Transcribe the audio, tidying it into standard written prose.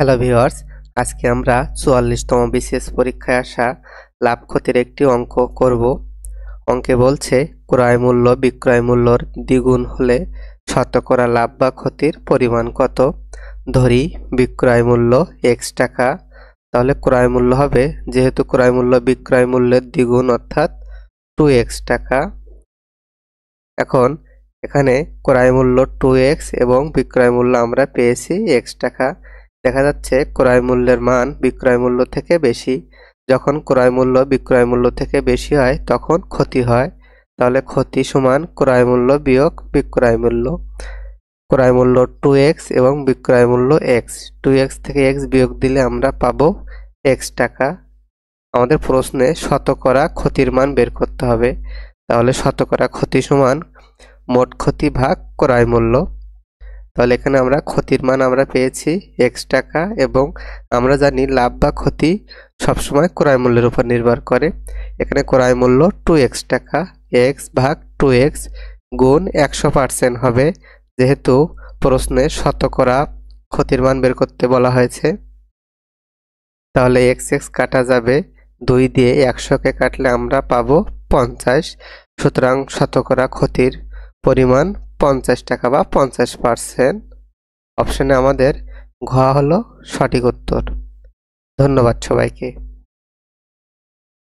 Hello viewers, আজকে আমরা 44তম BCS পরীক্ষায় আসা লাভ ক্ষতির একটি অঙ্ক করব। অঙ্কে বলছে ক্রয় মূল্য বিক্রয় মূল্যর দ্বিগুণ হলে শতকরা লাভ বা ক্ষতির পরিমাণ কত। ধরি বিক্রয় মূল্য x টাকা, তাহলে ক্রয় মূল্য হবে, যেহেতু ক্রয় মূল্য বিক্রয় মূল্যের দ্বিগুণ অর্থাৎ 2x টাকা। এখন এখানে ক্রয় মূল্য 2x এবং বিক্রয় মূল্য আমরা পেয়েছি x টাকা। দেখা যাচ্ছে ক্রয় মূল্যের মান বিক্রয় মূল্য থেকে বেশি। যখন ক্রয় মূল্য বিক্রয় মূল্য থেকে বেশি হয় তখন ক্ষতি হয়। তাহলে ক্ষতি সমান ক্রয় মূল্য বিয়োগ বিক্রয় মূল্য। ক্রয় মূল্য 2x এবং বিক্রয় মূল্য x, 2x থেকে x বিয়োগ দিলে আমরা পাবো x টাকা। আমাদের প্রশ্নে শতকরা ক্ষতির মান বের করতে হবে। তাহলে শতকরা ক্ষতি সমান মোট ক্ষতি ভাগ ক্রয় মূল্য। তাহলে এখানে আমরা ক্ষতির মান আমরা পেয়েছি x টাকা, এবং আমরা জানি লাভ বা ক্ষতি সবসময় ক্রয় মূল্যের উপর নির্ভর করে। এখানে ক্রয় মূল্য 2x টাকা, x ভাগ 2x গুণ 100% হবে, যেহেতু প্রশ্নে শতকরা ক্ষতির মান বের করতে বলা হয়েছে। তাহলে x কাটা যাবে, 2 দিয়ে 100কে কাটলে আমরা পাবো 50। সুতরাং শতকরা ক্ষতির পরিমাণ 50 টাকা বা 50%। অপশনে আমাদের ঘ হলো সঠিক উত্তর। ধন্যবাদ সবাইকে।